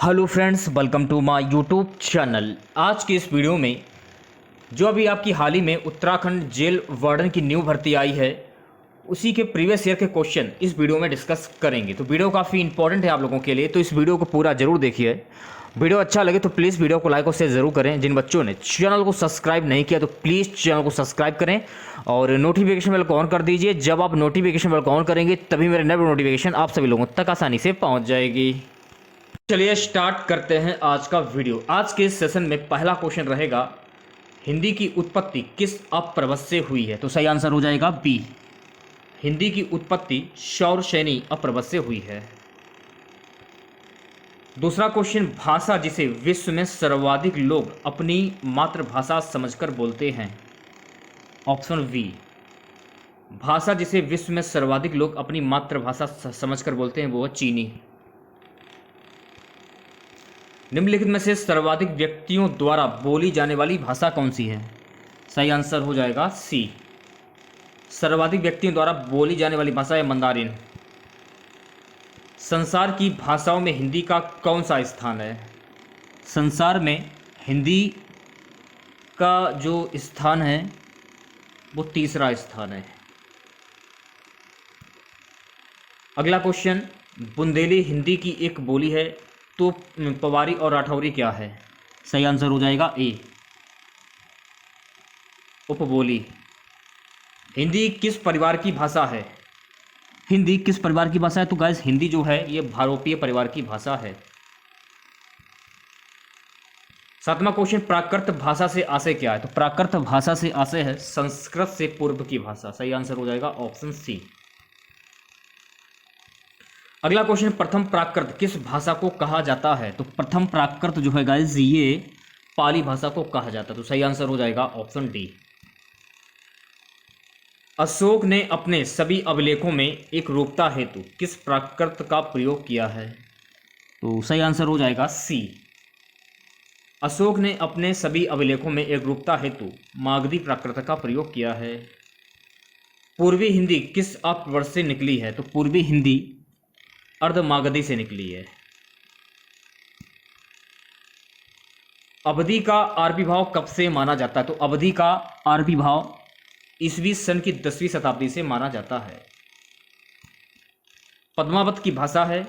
Hello friends, welcome to my YouTube channel. आज की इस वीडियो में जो अभी आपकी हाल ही में उत्तराखंड जेल वार्डन की न्यू भर्ती आई है, उसी के प्रीवियस ईयर के क्वेश्चन इस वीडियो में डिस्कस करेंगे। तो वीडियो काफ़ी इंपॉर्टेंट है आप लोगों के लिए, तो इस वीडियो को पूरा जरूर देखिए। वीडियो अच्छा लगे तो प्लीज़ वीडियो को लाइक और शेयर जरूर करें। जिन बच्चों ने चैनल को सब्सक्राइब नहीं किया तो प्लीज़ चैनल को सब्सक्राइब करें और नोटिफिकेशन बेल को ऑन कर दीजिए। जब आप नोटिफिकेशन बेल को ऑन करेंगे तभी मेरे नए नोटिफिकेशन आप सभी लोगों तक आसानी से पहुँच जाएगी। चलिए स्टार्ट करते हैं आज का वीडियो। आज के इस सेशन में पहला क्वेश्चन रहेगा, हिंदी की उत्पत्ति किस अपप्रवत से हुई है? तो सही आंसर हो जाएगा बी, हिंदी की उत्पत्ति शौरसेनी अपप्रवत से हुई है। दूसरा क्वेश्चन, भाषा जिसे विश्व में सर्वाधिक लोग अपनी मातृभाषा समझकर बोलते हैं। ऑप्शन बी, भाषा जिसे विश्व में सर्वाधिक लोग अपनी मातृभाषा समझकर बोलते हैं वो है चीनी। निम्नलिखित में से सर्वाधिक व्यक्तियों द्वारा बोली जाने वाली भाषा कौन सी है? सही आंसर हो जाएगा सी, सर्वाधिक व्यक्तियों द्वारा बोली जाने वाली भाषा है मंदारिन। संसार की भाषाओं में हिंदी का कौन सा स्थान है? संसार में हिंदी का जो स्थान है वो तीसरा स्थान है। अगला क्वेश्चन, बुंदेली हिंदी की एक बोली है तो पवारी और राठौरी क्या है? सही आंसर हो जाएगा ए, उपबोली। हिंदी किस परिवार की भाषा है? हिंदी किस परिवार की भाषा है? तो गाइस हिंदी जो है ये भारोपीय परिवार की भाषा है। सातवां क्वेश्चन, प्राकृत भाषा से आशय क्या है? तो प्राकृत भाषा से आशय है संस्कृत से पूर्व की भाषा। सही आंसर हो जाएगा ऑप्शन सी। अगला क्वेश्चन, प्रथम प्राकृत किस भाषा को कहा जाता है? तो प्रथम प्राकृत जो है गाइस ये पाली भाषा को कहा जाता है। तो सही आंसर हो जाएगा ऑप्शन डी। अशोक ने अपने सभी अभिलेखों में एक रूपता हेतु किस प्राकृत का प्रयोग किया है? तो सही आंसर हो जाएगा सी, अशोक ने अपने सभी अभिलेखों में एक रूपता हेतु मागधी प्राकृत का प्रयोग किया है। पूर्वी हिंदी किस अपवर्ष से निकली है? तो पूर्वी हिंदी अर्धमागधी से निकली है। अवधि का आविर्भाव कब से माना जाता है? तो अवधि का आविर्भाव ईसवी सन की 10वीं शताब्दी से माना जाता है। पद्मावत की भाषा है,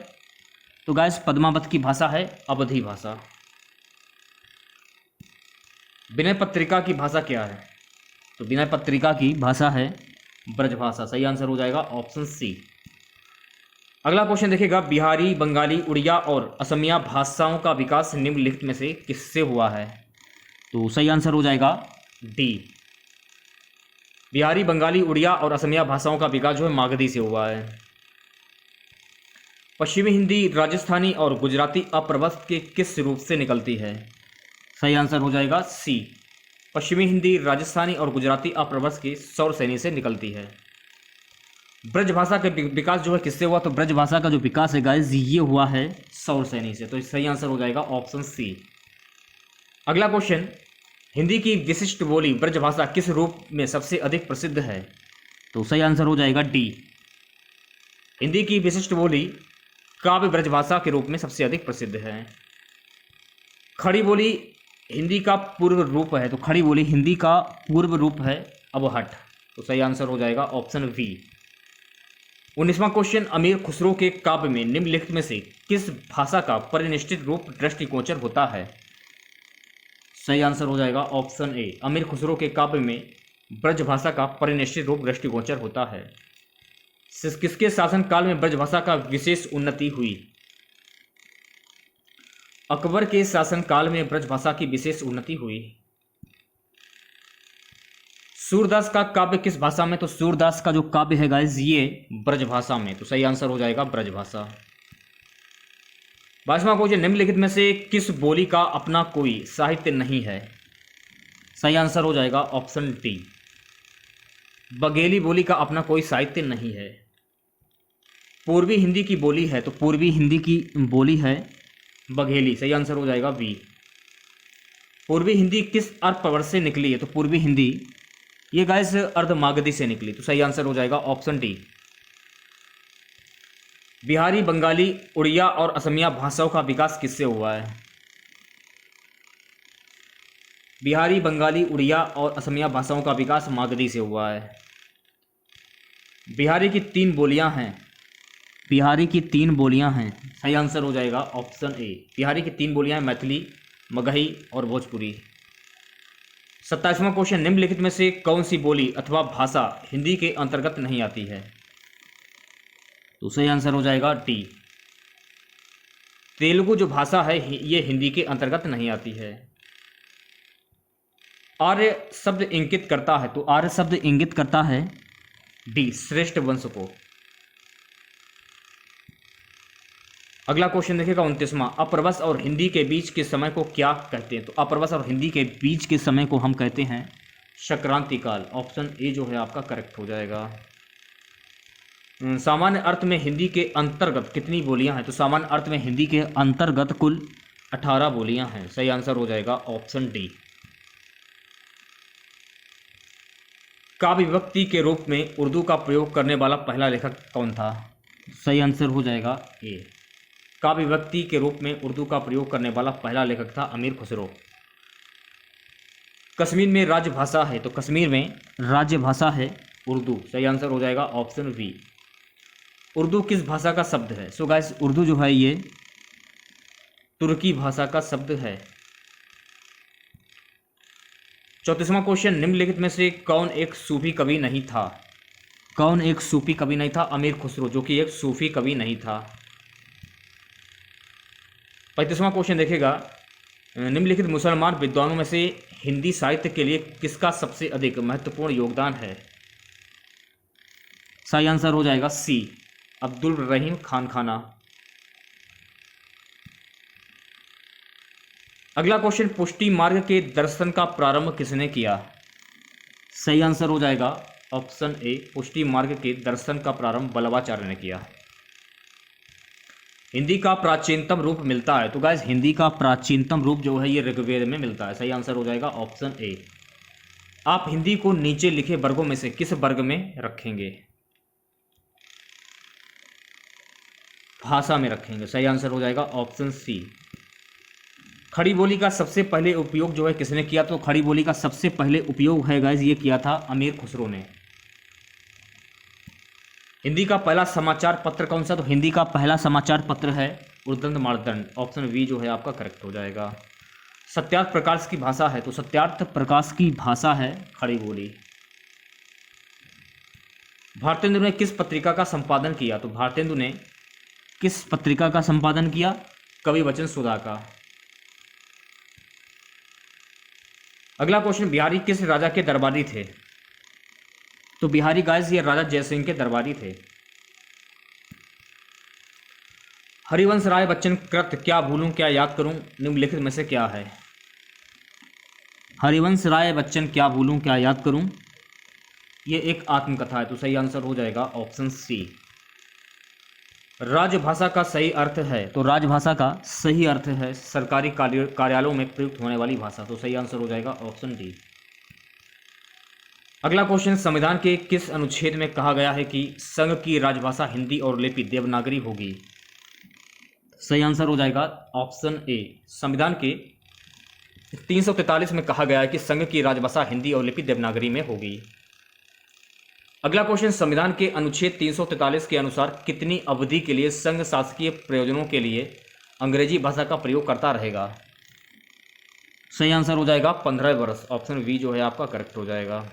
तो गाइस पद्मावत की भाषा है अवधी भाषा। विनय पत्रिका की भाषा क्या है? तो विनय पत्रिका की भाषा है ब्रजभाषा। सही आंसर हो जाएगा ऑप्शन सी। अगला क्वेश्चन देखिएगा, बिहारी, बंगाली, उड़िया और असमिया भाषाओं का विकास निम्नलिखित में से किससे हुआ है? तो सही आंसर हो जाएगा डी, बिहारी, बंगाली, उड़िया और असमिया भाषाओं का विकास जो है मागधी से हुआ है। पश्चिमी हिंदी राजस्थानी और गुजराती अपप्रवत के किस रूप से निकलती है? सही आंसर हो जाएगा सी, पश्चिमी हिंदी राजस्थानी और गुजराती अपप्रवत के शौरसेनी से निकलती है। ब्रजभाषा का विकास जो है किससे हुआ? तो ब्रजभाषा का जो विकास है गाइस ये हुआ है शौरसेनी से। तो सही आंसर हो जाएगा ऑप्शन सी। अगला क्वेश्चन, हिंदी की विशिष्ट बोली ब्रजभाषा किस रूप में सबसे अधिक प्रसिद्ध है? तो सही आंसर हो जाएगा डी, हिंदी की विशिष्ट बोली काव्य ब्रजभाषा के रूप में सबसे अधिक प्रसिद्ध है। खड़ी बोली हिंदी का पूर्व रूप है, तो खड़ी बोली हिंदी का पूर्व रूप है अबहट। तो सही आंसर हो जाएगा ऑप्शन वी। 19वां क्वेश्चन, अमीर खुसरो के काव्य में निम्नलिखित में से किस भाषा का परिनिष्ठित रूप दृष्टिगोचर होता है? सही आंसर हो जाएगा ऑप्शन ए, अमीर खुसरो के काव्य में ब्रजभाषा का परिनिष्ठित रूप दृष्टिगोचर होता है। किसके शासन काल में ब्रजभाषा का विशेष उन्नति हुई? अकबर के शासन काल में ब्रजभाषा की विशेष उन्नति हुई। सूरदास का काव्य किस भाषा में? तो सूरदास का जो काव्य है गाइस ये ब्रजभाषा में। तो सही आंसर हो जाएगा ब्रजभाषा। 22वां क्वेश्चन, निम्नलिखित में से किस बोली का अपना कोई साहित्य नहीं है? सही आंसर हो जाएगा ऑप्शन डी, बघेली बोली का अपना कोई साहित्य नहीं है। पूर्वी हिंदी की बोली है, तो पूर्वी हिंदी की बोली है बघेली। सही आंसर हो जाएगा बी। पूर्वी हिंदी किस अपप्रवर्ष से निकली है? तो पूर्वी हिंदी ये गाइस अर्धमागधी से निकली। तो सही आंसर हो जाएगा ऑप्शन डी। बिहारी, बंगाली, उड़िया और असमिया भाषाओं का विकास किससे हुआ है? बिहारी, बंगाली, उड़िया और असमिया भाषाओं का विकास मागधी से हुआ है। बिहारी की 3 बोलियां हैं। बिहारी की 3 बोलियां हैं। सही आंसर हो जाएगा ऑप्शन ए। बिहारी की 3 बोलियां हैं, मैथिली, मगही और भोजपुरी। 27वां क्वेश्चन, निम्नलिखित में से कौन सी बोली अथवा भाषा हिंदी के अंतर्गत नहीं आती है? तो सही आंसर हो जाएगा डी। तेलुगु जो भाषा है ये हिंदी के अंतर्गत नहीं आती है। आर्य शब्द इंगित करता है, तो आर्य शब्द इंगित करता है डी, श्रेष्ठ वंश को। अगला क्वेश्चन देखिएगा 29वां, अप्रवस और हिंदी के बीच के समय को क्या कहते हैं? तो अप्रवस और हिंदी के बीच के समय को हम कहते हैं संक्रांति काल। ऑप्शन ए जो है आपका करेक्ट हो जाएगा। सामान्य अर्थ में हिंदी के अंतर्गत कितनी बोलियां हैं? तो सामान्य अर्थ में हिंदी के अंतर्गत कुल 18 बोलियां हैं। सही आंसर हो जाएगा ऑप्शन डी। काव्य विभक्ति के रूप में उर्दू का प्रयोग करने वाला पहला लेखक कौन था? सही आंसर हो जाएगा ए। काव्य विभक्ति के रूप में उर्दू का प्रयोग करने वाला पहला लेखक था अमीर खुसरो। कश्मीर में राजभाषा है, तो कश्मीर में राज्यभाषा है उर्दू। सही आंसर हो जाएगा ऑप्शन बी। उर्दू किस भाषा का शब्द है? सो गाइस, उर्दू जो है ये तुर्की भाषा का शब्द है। 34वां क्वेश्चन, निम्नलिखित में से कौन एक सूफी कवि नहीं था? कौन एक सूफी कवि नहीं था? अमीर खुसरो जो कि एक सूफी कवि नहीं था। 35वां क्वेश्चन देखेगा, निम्नलिखित मुसलमान विद्वानों में से हिंदी साहित्य के लिए किसका सबसे अधिक महत्वपूर्ण योगदान है? सही आंसर हो जाएगा सी, अब्दुल रहीम खान खाना। अगला क्वेश्चन, पुष्टि मार्ग के दर्शन का प्रारंभ किसने किया? सही आंसर हो जाएगा ऑप्शन ए, पुष्टि मार्ग के दर्शन का प्रारंभ बल्लभाचार्य ने किया। हिंदी का प्राचीनतम रूप मिलता है, तो गाइस हिंदी का प्राचीनतम रूप जो है ये ऋग्वेद में मिलता है। सही आंसर हो जाएगा ऑप्शन ए। आप हिंदी को नीचे लिखे वर्गों में से किस वर्ग में रखेंगे? भाषा में रखेंगे। सही आंसर हो जाएगा ऑप्शन सी। खड़ी बोली का सबसे पहले उपयोग जो है किसने किया? तो खड़ी बोली का सबसे पहले उपयोग है गाइस ये किया था अमीर खुसरो ने। हिंदी का पहला समाचार पत्र कौन सा? तो हिंदी का पहला समाचार पत्र है उद्दंड मार्तंड। ऑप्शन बी जो है आपका करेक्ट हो जाएगा। सत्यार्थ प्रकाश की भाषा है, तो सत्यार्थ प्रकाश की भाषा है खड़ी बोली। भारतेंदु ने किस पत्रिका का संपादन किया? तो भारतेंदु ने किस पत्रिका का संपादन किया? कवि वचन सुधा का। अगला क्वेश्चन, बिहारी किस राजा के दरबारी थे? तो बिहारी गाइस ये राजा जयसिंह के दरबारी थे। हरिवंश राय बच्चन कृत क्या भूलूं क्या याद करूं निम्नलिखित में से क्या है? हरिवंश राय बच्चन क्या भूलूं क्या याद करूं, ये एक आत्मकथा है। तो सही आंसर हो जाएगा ऑप्शन सी। राजभाषा का सही अर्थ है, तो राजभाषा का सही अर्थ है सरकारी कार्यालयों में प्रयुक्त होने वाली भाषा। तो सही आंसर हो जाएगा ऑप्शन डी। अगला क्वेश्चन, संविधान के किस अनुच्छेद में कहा गया है कि संघ की राजभाषा हिंदी और लिपि देवनागरी होगी? सही आंसर हो जाएगा ऑप्शन ए। संविधान के 343 में कहा गया है कि संघ की राजभाषा हिंदी और लिपि देवनागरी में होगी। अगला क्वेश्चन, संविधान के अनुच्छेद 343 के अनुसार कितनी अवधि के लिए संघ शासकीय प्रयोजनों के लिए अंग्रेजी भाषा का प्रयोग करता रहेगा? सही आंसर हो जाएगा 15 वर्ष। ऑप्शन बी जो है आपका करेक्ट हो जाएगा।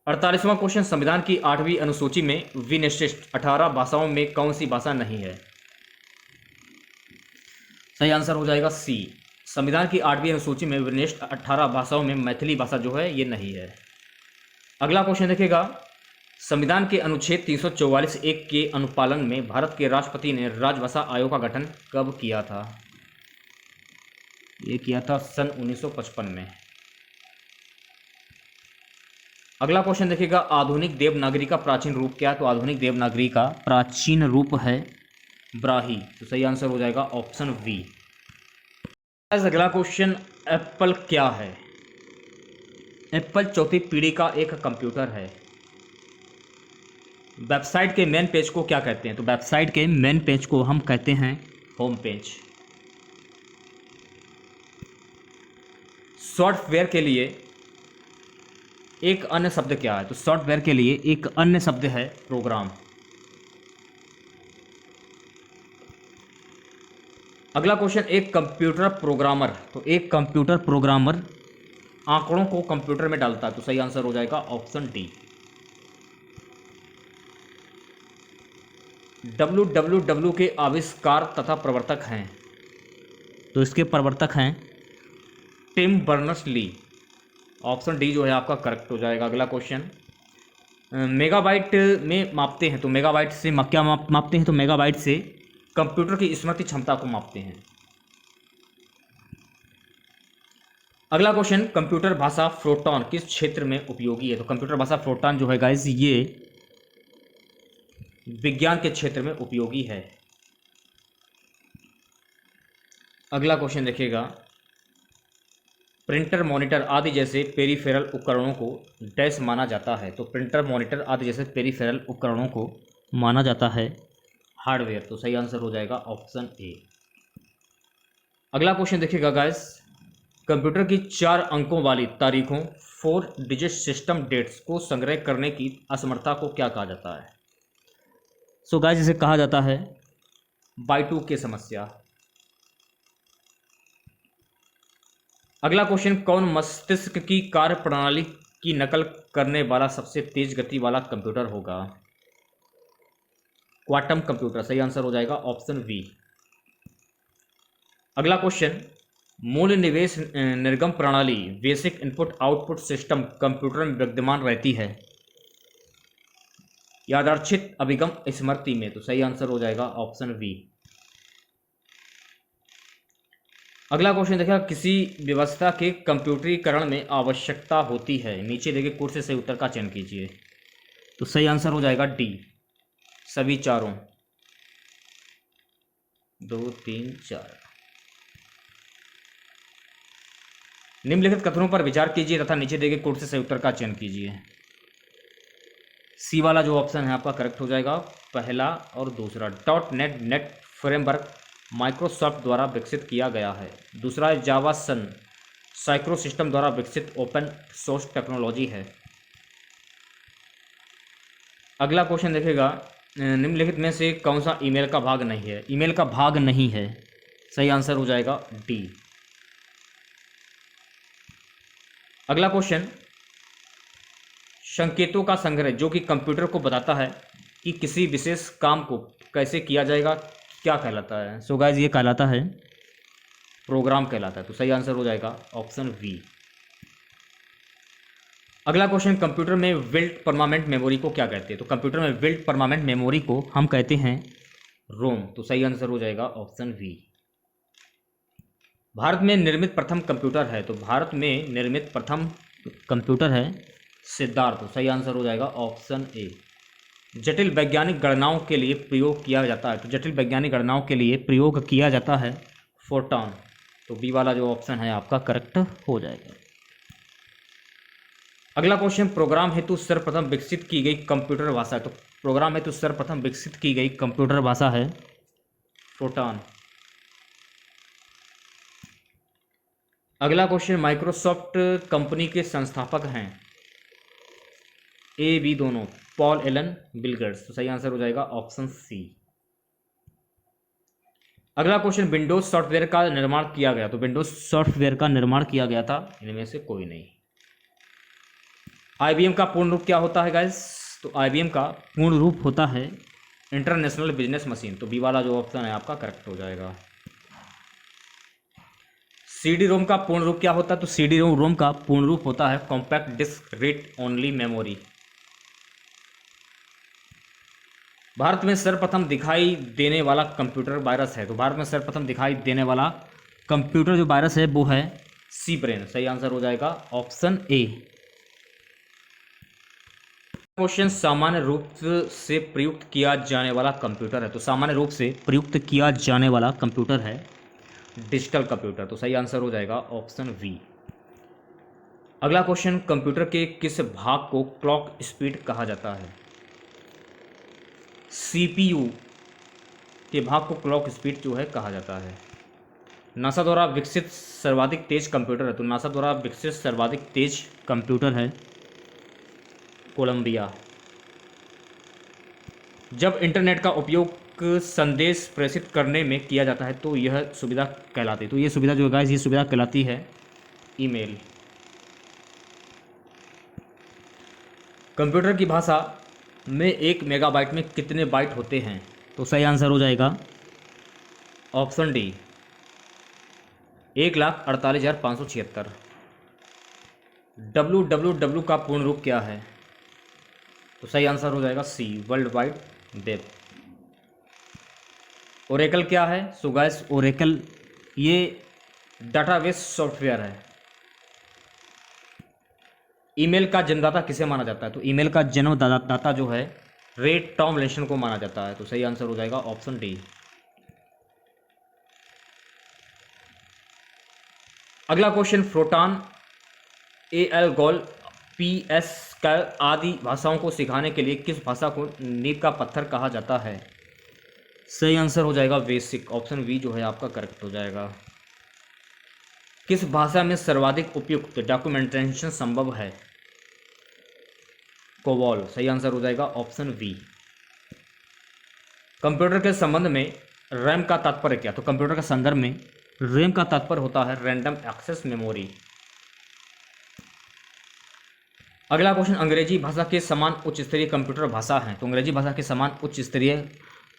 48वां क्वेश्चन, संविधान की 8वीं अनुसूची में विनिर्दिष्ट 18 भाषाओं में कौन सी भाषा नहीं है? सही आंसर हो जाएगा सी। संविधान की 8वीं अनुसूची में विनिर्दिष्ट 18 भाषाओं में मैथिली भाषा जो है ये नहीं है। अगला क्वेश्चन देखिएगा, संविधान के अनुच्छेद 344(1) के अनुपालन में भारत के राष्ट्रपति ने राजभाषा आयोग का गठन कब किया था? ये किया था सन 1955 में। अगला क्वेश्चन देखिएगा, आधुनिक देवनागरी का प्राचीन रूप क्या है? तो आधुनिक देवनागरी का प्राचीन रूप है ब्राही। तो सही आंसर हो जाएगा ऑप्शन बी। अगला क्वेश्चन, एप्पल क्या है? एप्पल चौथी पीढ़ी का एक कंप्यूटर है। वेबसाइट के मेन पेज को क्या कहते हैं? तो वेबसाइट के मेन पेज को हम कहते हैं होम पेज। सॉफ्टवेयर के लिए एक अन्य शब्द क्या है? तो सॉफ्टवेयर के लिए एक अन्य शब्द है प्रोग्राम। अगला क्वेश्चन, एक कंप्यूटर प्रोग्रामर, तो एक कंप्यूटर प्रोग्रामर आंकड़ों को कंप्यूटर में डालता है, तो सही आंसर हो जाएगा ऑप्शन डी। www के आविष्कार तथा प्रवर्तक हैं, तो इसके प्रवर्तक हैं टिम बर्नर्स-ली। ऑप्शन डी जो है आपका करेक्ट हो जाएगा। अगला क्वेश्चन, मेगाबाइट में मापते हैं, तो मेगाबाइट से क्या मापते हैं? तो मेगाबाइट से कंप्यूटर की स्मृति क्षमता को मापते हैं। अगला क्वेश्चन, कंप्यूटर भाषा फोर्ट्रान किस क्षेत्र में उपयोगी है? तो कंप्यूटर भाषा फोर्ट्रान जो है गाइस ये विज्ञान के क्षेत्र में उपयोगी है। अगला क्वेश्चन देखिएगा, प्रिंटर, मॉनिटर आदि जैसे पेरिफेरल उपकरणों को डैश माना जाता है, तो प्रिंटर, मॉनिटर आदि जैसे पेरिफेरल उपकरणों को माना जाता है हार्डवेयर, तो सही आंसर हो जाएगा ऑप्शन ए। अगला क्वेश्चन देखिएगा गाइस, कंप्यूटर की 4 अंकों वाली तारीखों 4 डिजिट सिस्टम डेट्स को संग्रह करने की असमर्थता को क्या कहा जाता है? सो गाइस इसे कहा जाता है बाइटू की समस्या। अगला क्वेश्चन, कौन मस्तिष्क की कार्य प्रणाली की नकल करने वाला सबसे तेज गति वाला कंप्यूटर होगा? क्वांटम कंप्यूटर, सही आंसर हो जाएगा ऑप्शन बी। अगला क्वेश्चन, मूल निवेश निर्गम प्रणाली basic input output system computer में विद्यमान रहती है यादृच्छिक अभिगम स्मृति में, तो सही आंसर हो जाएगा ऑप्शन बी। अगला क्वेश्चन देखिए, किसी व्यवस्था के कंप्यूटरीकरण में आवश्यकता होती है, नीचे देखे कोड से सही उत्तर का चयन कीजिए, तो सही आंसर हो जाएगा डी, सभी चारों, 2 3 4। निम्नलिखित कथनों पर विचार कीजिए तथा नीचे देखे कोड से सही उत्तर का चयन कीजिए। सी वाला जो ऑप्शन है आपका करेक्ट हो जाएगा, पहला और दूसरा। .NET फ्रेमवर्क माइक्रोसॉफ्ट द्वारा विकसित किया गया है। दूसरा जावा सन साइक्रो सिस्टम द्वारा विकसित ओपन सोर्स टेक्नोलॉजी है। अगला क्वेश्चन देखेगा, निम्नलिखित में से कौन सा ईमेल का भाग नहीं है? ईमेल का भाग नहीं है, सही आंसर हो जाएगा डी। अगला क्वेश्चन, संकेतों का संग्रह जो कि कंप्यूटर को बताता है कि किसी विशेष काम को कैसे किया जाएगा, क्या कहलाता है? सो गाइस ये कहलाता है प्रोग्राम कहलाता है, तो सही आंसर हो जाएगा ऑप्शन बी। अगला क्वेश्चन, कंप्यूटर में बिल्ट परमानेंट मेमोरी को क्या कहते हैं? तो कंप्यूटर में बिल्ट परमानेंट मेमोरी को हम कहते हैं रोम, तो सही आंसर हो जाएगा ऑप्शन बी। भारत में निर्मित प्रथम कंप्यूटर है, तो भारत में निर्मित प्रथम कंप्यूटर है सिद्धार्थ, तो सही आंसर हो जाएगा ऑप्शन ए। जटिल वैज्ञानिक गणनाओं के लिए प्रयोग किया जाता है, तो जटिल वैज्ञानिक गणनाओं के लिए प्रयोग किया जाता है फोर्ट्रान, तो बी वाला जो ऑप्शन है आपका करेक्ट हो जाएगा। अगला क्वेश्चन, प्रोग्राम हेतु सर्वप्रथम विकसित की गई कंप्यूटर भाषा है, तो प्रोग्राम हेतु सर्वप्रथम विकसित की गई कंप्यूटर भाषा है फोर्ट्रान। अगला क्वेश्चन, माइक्रोसॉफ्ट कंपनी के संस्थापक हैं ए बी दोनों, पॉल एलन, बिल गेट्स, तो सही आंसर हो जाएगा ऑप्शन सी। अगला क्वेश्चन, विंडोज सॉफ्टवेयर का निर्माण किया गया, तो विंडोज सॉफ्टवेयर का निर्माण किया गया था इनमें से कोई नहीं। आईबीएम का पूर्ण रूप क्या होता है गाइस? तो आईबीएम का पूर्ण रूप होता है इंटरनेशनल बिजनेस मशीन, तो बी वाला जो ऑप्शन है आपका करेक्ट हो जाएगा। सीडी रोम का पूर्ण रूप क्या होता है? तो सीडी रोम का पूर्ण रूप होता है compact disc read only memory. Bharat में सर्वप्रथम दिखाई देने वाला कंप्यूटर वायरस है, तो भारत में सर्वप्रथम दिखाई देने वाला कंप्यूटर जो वायरस है वो है सी ब्रेन, सही आंसर हो जाएगा ऑप्शन ए। क्वेश्चन, सामान्य रूप से प्रयुक्त किया जाने वाला कंप्यूटर है, तो सामान्य रूप से प्रयुक्त किया जाने वाला कंप्यूटर है डिजिटल कंप्यूटर, तो सही आंसर हो जाएगा ऑप्शन वी। अगला क्वेश्चन, कंप्यूटर के किस भाग को क्लॉक स्पीड कहा जाता है? CPU के भाग को क्लॉक स्पीड जो है कहा जाता है। नासा द्वारा विकसित सर्वाधिक तेज कंप्यूटर है, तो नासा द्वारा विकसित सर्वाधिक तेज कंप्यूटर है कोलंबिया। जब इंटरनेट का उपयोग संदेश प्रेषित करने में किया जाता है तो यह सुविधा कहलाती है, तो ये सुविधा जो है ये सुविधा कहलाती है ईमेल। कंप्यूटर की भाषा में 1 मेगाबाइट में कितने बाइट होते हैं? तो सही आंसर हो जाएगा ऑप्शन डी 1,48,576। www का पूर्ण रूप क्या है? तो सही आंसर हो जाएगा सी वर्ल्ड वाइड वेब। ओरेकल क्या है? सो गाइस ओरेकल ये डाटाबेस सॉफ्टवेयर है। ईमेल का जन्मदाता किसे माना जाता है? तो ईमेल का जन्मदाता जो है रे टॉमलिंसन को माना जाता है, तो सही आंसर हो जाएगा ऑप्शन डी। अगला क्वेश्चन, प्रोटॉन, एल्गोल, पीएसकैल आदि भाषाओं को सिखाने के लिए किस भाषा को नींव का पत्थर कहा जाता है? सही आंसर हो जाएगा बेसिक, ऑप्शन बी जो है आपका करेक्ट हो जाएगा। किस भाषा में सर्वाधिक उपयुक्त डॉक्यूमेंटेशन संभव है? कोबॉल, सही आंसर हो जाएगा ऑप्शन बी। कंप्यूटर के संबंध में रैम का तात्पर्य क्या? तो कंप्यूटर के संदर्भ में रैम का तात्पर्य होता है रैंडम एक्सेस मेमोरी। अगला क्वेश्चन, अंग्रेजी भाषा के समान उच्च स्तरीय कंप्यूटर भाषा है? तो अंग्रेजी भाषा के समान उच्च स्तरीय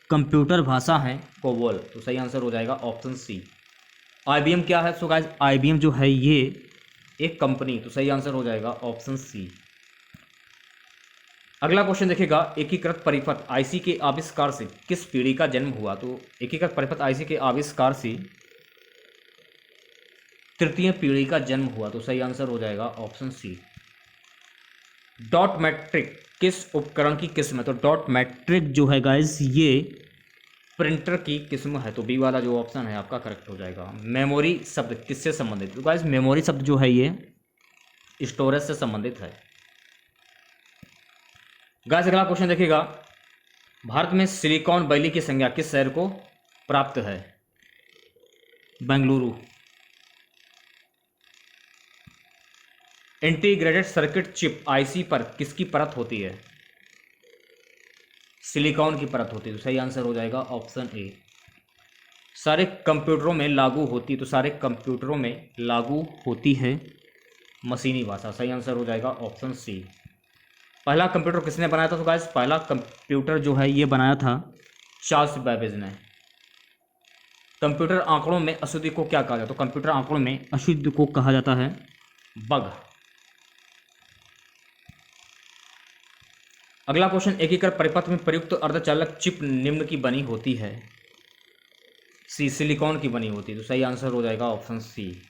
कंप्यूटर भाषा है कोबॉल, तो सही आंसर हो जाएगा ऑप्शन सी। IBM क्या है? सो गाइस IBM जो है ये एक कंपनी, तो सही आंसर हो जाएगा ऑप्शन सी। अगला क्वेश्चन देखिएगा, एकीकृत परिपथ IC के आविष्कार से किस पीढ़ी का जन्म हुआ? तो एकीकृत परिपथ IC के आविष्कार से तृतीय पीढ़ी का जन्म हुआ, तो सही आंसर हो जाएगा ऑप्शन सी। डॉट मैट्रिक किस उपकरण की किस्म है? तो डॉट मैट्रिक जो है गाइस ये प्रिंटर की किस्म है, तो बी वाला जो ऑप्शन है आपका करेक्ट हो जाएगा। मेमोरी शब्द किससे संबंधित? तो गाइस मेमोरी शब्द जो है ये स्टोरेज से संबंधित है। गाइस अगला क्वेश्चन देखिएगा, भारत में सिलिकॉन वैली की संज्ञा किस शहर को प्राप्त है? Bengaluru. Integrated circuit chip IC पर किसकी परत होती है? सिलिकॉन की परत होती है, तो सही आंसर हो जाएगा ऑप्शन ए। सारे कंप्यूटरों में लागू होती, तो सारे कंप्यूटरों में लागू होती है मशीनी भाषा, सही आंसर हो जाएगा ऑप्शन सी। पहला कंप्यूटर किसने बनाया था? तो गाइस पहला कंप्यूटर जो है ये बनाया था चार्ल्स बेबेज ने। कंप्यूटर आंकड़ों में अशुद्धि को क्या कहा जाता है? तो कंप्यूटर आंकड़ों में अशुद्धि को कहा जाता है बग। अगला क्वेश्चन, एकीकृत परिपथ में प्रयुक्त अर्धचालक चिप निम्न की बनी होती है? सी सिलिकॉन की बनी होती है, तो सही आंसर हो जाएगा ऑप्शन सी।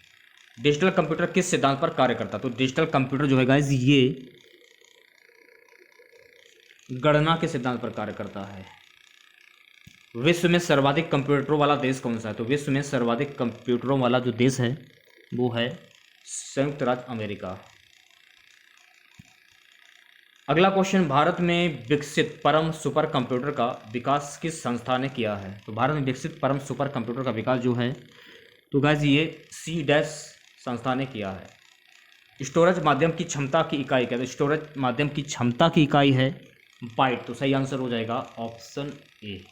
डिजिटल कंप्यूटर किस सिद्धांत पर कार्य करता है? तो डिजिटल कंप्यूटर जो है गाइस ये गणना के सिद्धांत पर कार्य करता है। विश्व में सर्वाधिक कंप्यूटरों वाला देश कौन सा है? तो विश्व में सर्वाधिक कंप्यूटरों वाला जो देश है वो है संयुक्त राज्य अमेरिका। अगला क्वेश्चन, भारत में विकसित परम सुपर कंप्यूटर का विकास किस संस्था ने किया है? तो भारत में विकसित परम सुपर कंप्यूटर का विकास जो है तो गाइस ये C- संस्था ने किया है। स्टोरेज माध्यम की क्षमता की इकाई क्या है? तो स्टोरेज माध्यम की क्षमता की इकाई है बाइट, तो सही आंसर हो जाएगा ऑप्शन ए।